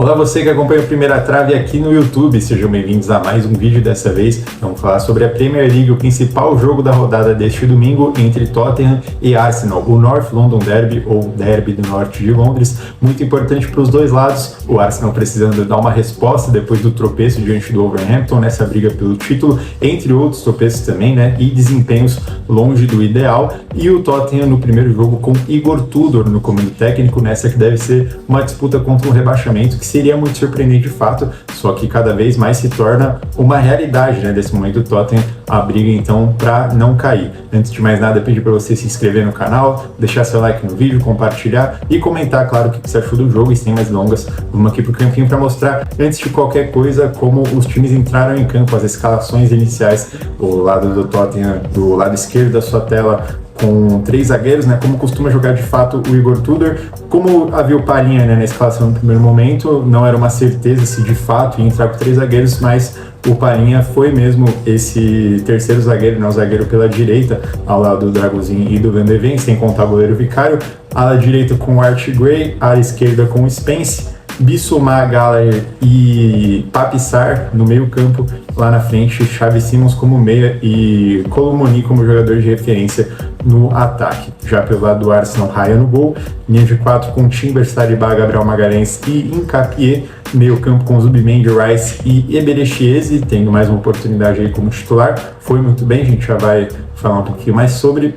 Olá você que acompanha o Primeira Trave aqui no YouTube, sejam bem-vindos a mais um vídeo. Dessa vez vamos falar sobre a Premier League, o principal jogo da rodada deste domingo entre Tottenham e Arsenal, o North London Derby ou Derby do Norte de Londres, muito importante para os dois lados, o Arsenal precisando dar uma resposta depois do tropeço diante do Wolverhampton nessa briga pelo título, entre outros tropeços também, né, e desempenhos longe do ideal, e o Tottenham no primeiro jogo com Igor Tudor no comando técnico, nessa que deve ser uma disputa contra um rebaixamento que seria muito surpreendente de fato, só que cada vez mais se torna uma realidade, né, desse momento do Tottenham, a briga então para não cair. Antes de mais nada, pedir para você se inscrever no canal, deixar seu like no vídeo, compartilhar e comentar, claro, o que você achou do jogo. E sem mais longas, vamos aqui pro campinho para mostrar, antes de qualquer coisa, como os times entraram em campo, as escalações iniciais. O lado do Tottenham, do lado esquerdo da sua tela, com 3 zagueiros, né, como costuma jogar de fato o Igor Tudor. Como havia o Palhinha, né, na escalação no primeiro momento, não era uma certeza se de fato ia entrar com 3 zagueiros, mas o Palhinha foi mesmo esse terceiro zagueiro, né, o zagueiro pela direita, ao lado do Dragusin e do Van de Ven, sem contar o goleiro Vicário, ala direita com o Archie Gray, ala esquerda com o Spence, Bissouma, Gallagher e Pape Sarr no meio campo, lá na frente Xavi Simons como meia e Colomoni como jogador de referência no ataque. Já pelo lado do Arsenal, Raya no gol, linha de 4 com Timber, Saliba, Gabriel Magalhães e Hincapié, meio campo com Zubimendi, Rice e Eberechieze, tendo mais uma oportunidade aí como titular, foi muito bem, a gente já vai falar um pouquinho mais sobre,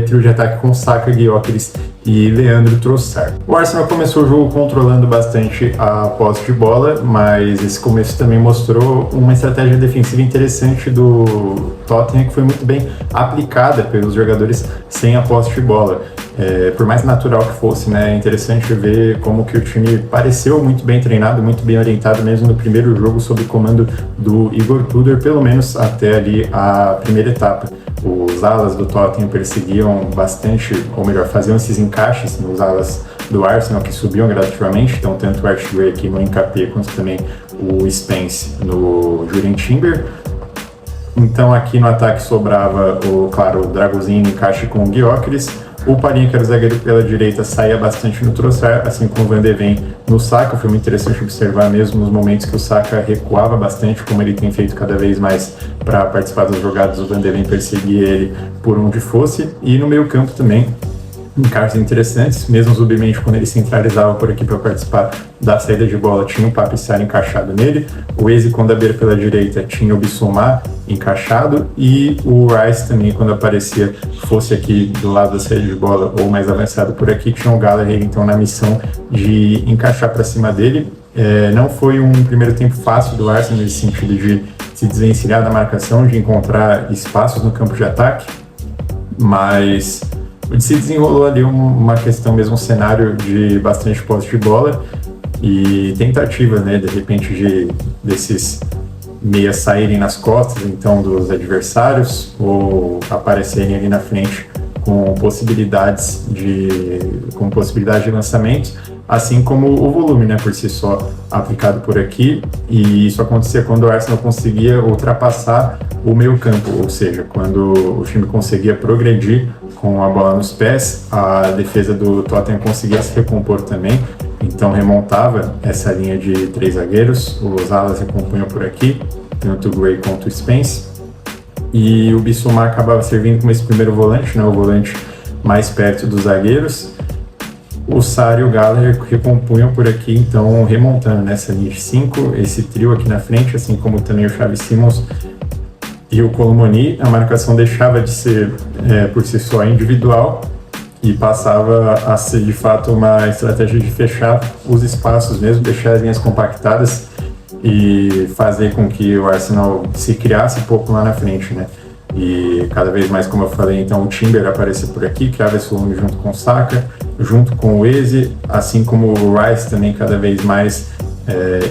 trio de ataque com Saka, Gyökeres e Leandro Trossard. O Arsenal começou o jogo controlando bastante a posse de bola, mas esse começo também mostrou uma estratégia defensiva interessante do Tottenham, que foi muito bem aplicada pelos jogadores sem a posse de bola. Por mais natural que fosse, né, é interessante ver como que o time pareceu muito bem treinado, muito bem orientado mesmo no primeiro jogo sob comando do Igor Tudor, pelo menos até ali a primeira etapa. Os alas do Tottenham perseguiam bastante, ou melhor, faziam esses encaixes nos alas do Arsenal, que subiam gradativamente, então tanto o Archie Gray aqui no Hincapié, quanto também o Spence no Jurien Timber. Então aqui no ataque sobrava, claro, o Dragusin no encaixe com o Gyökeres. O Palhinha, que era o zagueiro pela direita, saía bastante no Trossard, assim como o Van de Ven no Saka. Foi muito interessante observar mesmo nos momentos que o Saka recuava bastante, como ele tem feito cada vez mais para participar das jogadas. O Van de Ven perseguia ele por onde fosse. E no meio campo também, encaixes interessantes, mesmo o Zubimendi, quando ele centralizava por aqui para participar da saída de bola, tinha o Pape Sarr encaixado nele, o Eze, quando abria pela direita, tinha o Bissouma encaixado, e o Rice também, quando aparecia, fosse aqui do lado da saída de bola ou mais avançado por aqui, tinha o Gallagher então na missão de encaixar para cima dele. Não foi um primeiro tempo fácil do Arsenal nesse sentido de se desvencilhar da marcação, de encontrar espaços no campo de ataque, mas se desenrolou ali uma questão mesmo, um cenário de bastante posse de bola e tentativa, né, de repente desses meias saírem nas costas então dos adversários ou aparecerem ali na frente com possibilidades de lançamento, assim como o volume, né, por si só aplicado por aqui, e isso acontecia quando o Arsenal conseguia ultrapassar o meio campo, ou seja, quando o time conseguia progredir com a bola nos pés, a defesa do Tottenham conseguia se recompor também, então remontava essa linha de 3 zagueiros, os alas recompunham por aqui, tanto o Gray quanto o Spence, e o Bissouma acabava servindo como esse primeiro volante, né, o volante mais perto dos zagueiros. O Sarr e o Gallagher recompunham por aqui, então remontando nessa linha de 5, esse trio aqui na frente, assim como também o Xavi Simons e o Colomoni. A marcação deixava de ser por si só individual e passava a ser de fato uma estratégia de fechar os espaços mesmo, deixar as linhas compactadas e fazer com que o Arsenal se criasse um pouco lá na frente, né? E cada vez mais, como eu falei, então o Timber aparecia por aqui, criava esse volume junto com o Saka, junto com o Eze, assim como o Rice também cada vez mais,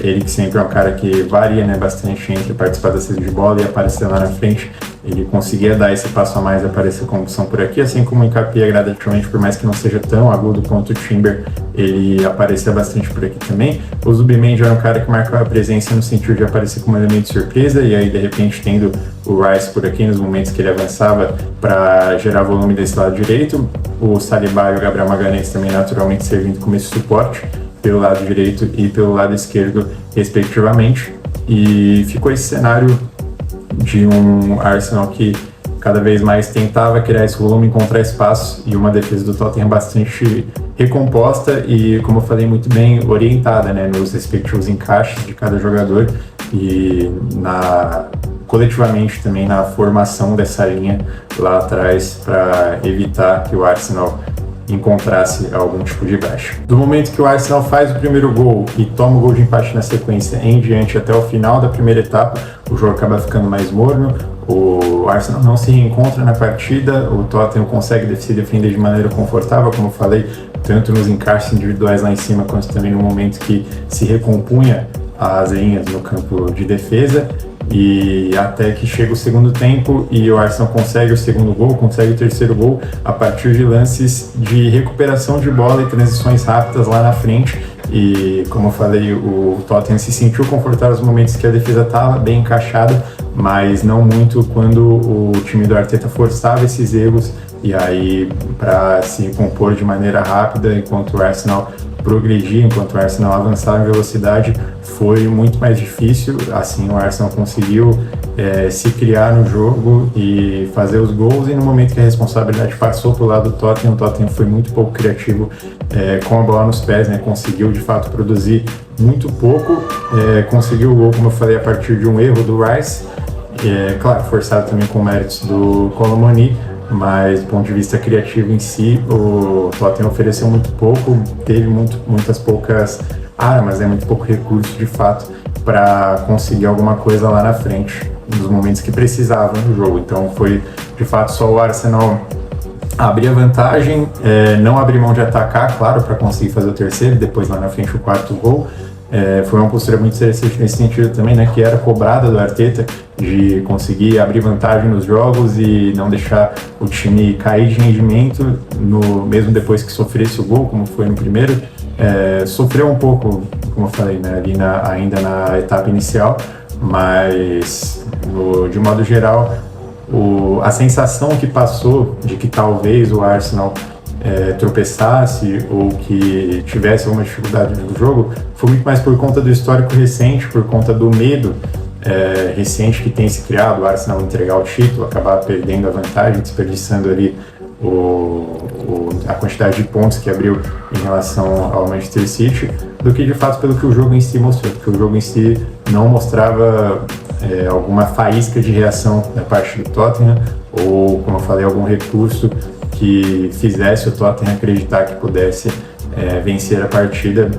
ele que sempre é um cara que varia, né, bastante entre participar da saída de bola e aparecer lá na frente. Ele conseguia dar esse passo a mais, aparecer com opção por aqui, assim como o Hincapié gradativamente, por mais que não seja tão agudo quanto o Timber, ele aparecia bastante por aqui também. O Zubimendi era um cara que marcava a presença no sentido de aparecer como elemento de surpresa, e aí de repente tendo o Rice por aqui nos momentos que ele avançava para gerar volume desse lado direito, o Saliba e o Gabriel Magalhães também naturalmente servindo como esse suporte. pelo lado direito e pelo lado esquerdo, respectivamente. E ficou esse cenário de um Arsenal que cada vez mais tentava criar esse volume, encontrar espaço, e uma defesa do Tottenham bastante recomposta e, como eu falei, muito bem orientada, né, nos respectivos encaixes de cada jogador e coletivamente também na formação dessa linha lá atrás para evitar que o Arsenal encontrasse algum tipo de brecha. Do momento que o Arsenal faz o primeiro gol e toma o gol de empate na sequência em diante até o final da primeira etapa, o jogo acaba ficando mais morno, o Arsenal não se reencontra na partida, o Tottenham consegue se defender de maneira confortável, como eu falei, tanto nos encaixes individuais lá em cima, quanto também no momento que se recompunha as linhas no campo de defesa, e até que chega o segundo tempo e o Arsenal consegue o segundo gol, consegue o terceiro gol a partir de lances de recuperação de bola e transições rápidas lá na frente. E, como eu falei, o Tottenham se sentiu confortável nos momentos que a defesa estava bem encaixada, mas não muito quando o time do Arteta forçava esses erros, e aí para se compor de maneira rápida enquanto o Arsenal progredia, enquanto o Arsenal avançava em velocidade, foi muito mais difícil. Assim, o Arsenal conseguiu se criar no jogo e fazer os gols, e no momento que a responsabilidade passou para o lado do Tottenham, o Tottenham foi muito pouco criativo com a bola nos pés, né? Conseguiu de fato produzir muito pouco, conseguiu o gol, como eu falei, a partir de um erro do Rice, claro, forçado também com méritos do Colomani, mas do ponto de vista criativo em si, o Tottenham ofereceu muito pouco, teve muitas poucas armas, muito pouco recurso de fato para conseguir alguma coisa lá na frente, nos momentos que precisava no jogo. Então foi de fato só o Arsenal abrir a vantagem, não abrir mão de atacar, claro, para conseguir fazer o terceiro, depois lá na frente o quarto gol. Foi uma postura muito interessante nesse sentido também, né, que era cobrada do Arteta, de conseguir abrir vantagem nos jogos e não deixar o time cair de rendimento, mesmo depois que sofresse o gol, como foi no primeiro. Sofreu um pouco, como eu falei, né, ali ainda na etapa inicial, mas de modo geral, a sensação que passou de que talvez o Arsenal tropeçasse ou que tivesse alguma dificuldade no jogo foi muito mais por conta do histórico recente, por conta do medo recente que tem se criado, o Arsenal entregar o título, acabar perdendo a vantagem, desperdiçando ali a quantidade de pontos que abriu em relação ao Manchester City, do que de fato pelo que o jogo em si mostrou, porque o jogo em si não mostrava alguma faísca de reação da parte do Tottenham, ou, como eu falei, algum recurso que fizesse o Tottenham acreditar que pudesse vencer a partida,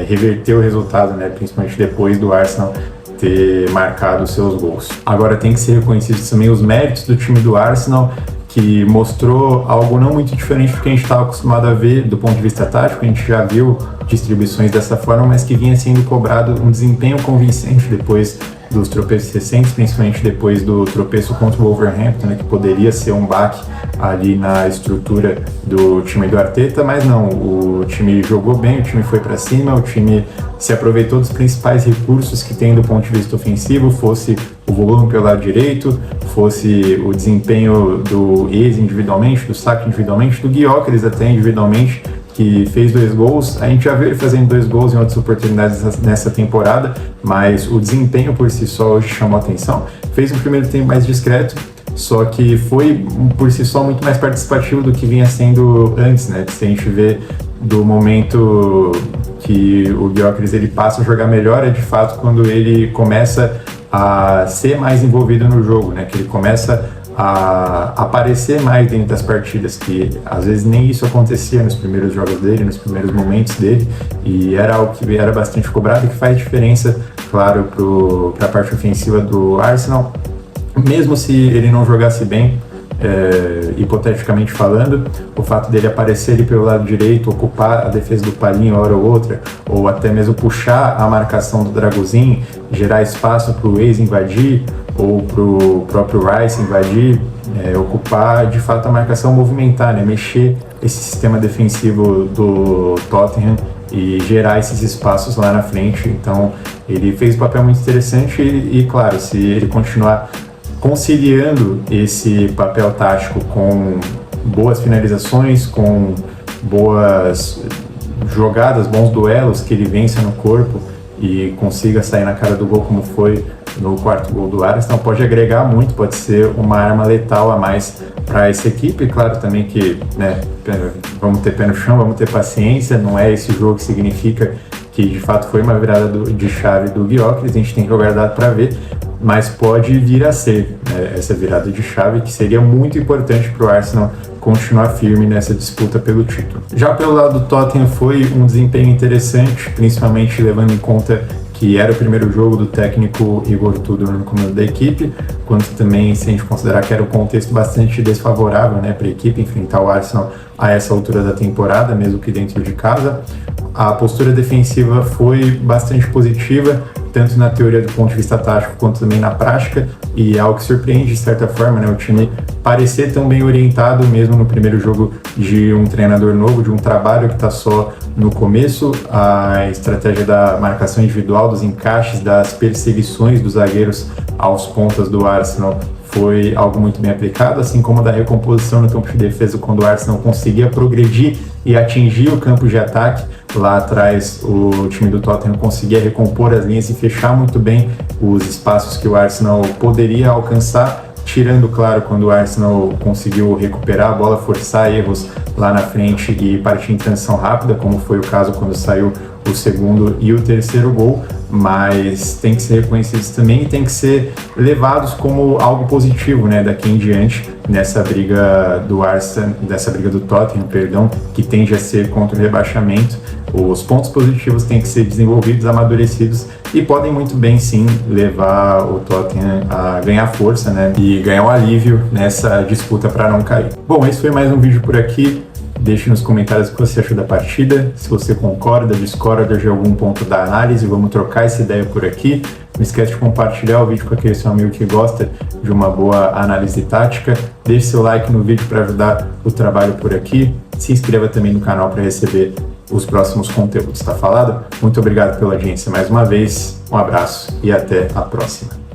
reverter o resultado, né, principalmente depois do Arsenal ter marcado os seus gols. Agora tem que ser reconhecido também os méritos do time do Arsenal, que mostrou algo não muito diferente do que a gente estava acostumado a ver do ponto de vista tático. A gente já viu distribuições dessa forma, mas que vinha sendo cobrado um desempenho convincente depois dos tropeços recentes, principalmente depois do tropeço contra o Wolverhampton, né, que poderia ser um baque ali na estrutura do time do Arteta, mas não, o time jogou bem, o time foi para cima, o time se aproveitou dos principais recursos que tem do ponto de vista ofensivo, fosse o volume pelo lado direito, fosse o desempenho do Eze individualmente, do Saka individualmente, do Gyökeres até individualmente, que fez 2 gols. A gente já viu ele fazendo 2 gols em outras oportunidades nessa temporada, mas o desempenho por si só hoje chamou a atenção. Fez um primeiro tempo mais discreto, só que foi por si só muito mais participativo do que vinha sendo antes, né? Se a gente vê do momento que o Gyökeres ele passa a jogar melhor, de fato quando ele começa a ser mais envolvido no jogo, né? Que ele começa a aparecer mais dentro das partidas, que às vezes nem isso acontecia nos primeiros jogos dele, nos primeiros momentos dele, e era algo que era bastante cobrado e que faz diferença, claro, para a parte ofensiva do Arsenal. Mesmo se ele não jogasse bem, hipoteticamente falando, o fato dele aparecer ali pelo lado direito, ocupar a defesa do Palhinha hora ou outra, ou até mesmo puxar a marcação do Dragusin, gerar espaço para o Eze invadir, ou para o próprio Rice invadir, ocupar de fato a marcação, movimentar, né, mexer esse sistema defensivo do Tottenham e gerar esses espaços lá na frente. Então ele fez um papel muito interessante e claro, se ele continuar conciliando esse papel tático com boas finalizações, com jogadas, bons duelos, que ele vença no corpo e consiga sair na cara do gol, como foi no quarto gol do Arsenal, pode agregar muito, pode ser uma arma letal a mais para essa equipe. Claro também que, né, vamos ter pé no chão, vamos ter paciência, não é esse jogo que significa que de fato foi uma virada de chave do Gyökeres, a gente tem que jogar dado para ver, mas pode vir a ser, né, essa virada de chave que seria muito importante para o Arsenal continuar firme nessa disputa pelo título. Já pelo lado do Tottenham foi um desempenho interessante, principalmente levando em conta que era o primeiro jogo do técnico Igor Tudor no comando da equipe, quanto também se a gente considerar que era um contexto bastante desfavorável, né, para a equipe enfrentar o Arsenal a essa altura da temporada, mesmo que dentro de casa. A postura defensiva foi bastante positiva, tanto na teoria do ponto de vista tático quanto também na prática, e é algo que surpreende de certa forma, né, o time parecer tão bem orientado mesmo no primeiro jogo de um treinador novo, de um trabalho que está só no começo. A estratégia da marcação individual, dos encaixes, das perseguições dos zagueiros aos pontas do Arsenal foi algo muito bem aplicado, assim como a da recomposição no campo de defesa, quando o Arsenal conseguia progredir e atingir o campo de ataque. Lá atrás o time do Tottenham conseguia recompor as linhas e fechar muito bem os espaços que o Arsenal poderia alcançar, tirando, claro, quando o Arsenal conseguiu recuperar a bola, forçar erros lá na frente e partir em transição rápida, como foi o caso quando saiu o segundo e o terceiro gol, mas tem que ser reconhecidos também e tem que ser levados como algo positivo, né, daqui em diante, nessa briga do Arsenal, dessa briga do Tottenham, perdão, que tende a ser contra o rebaixamento. Os pontos positivos têm que ser desenvolvidos, amadurecidos e podem muito bem sim levar o Tottenham a ganhar força, né, e ganhar um alívio nessa disputa para não cair. Bom, esse foi mais um vídeo por aqui. Deixe nos comentários o que você achou da partida, se você concorda, discorda de algum ponto da análise, vamos trocar essa ideia por aqui. Não esquece de compartilhar o vídeo com aquele seu amigo que gosta de uma boa análise tática. Deixe seu like no vídeo para ajudar o trabalho por aqui. Se inscreva também no canal para receber os próximos conteúdos, tá falado? Muito obrigado pela audiência mais uma vez, um abraço e até a próxima.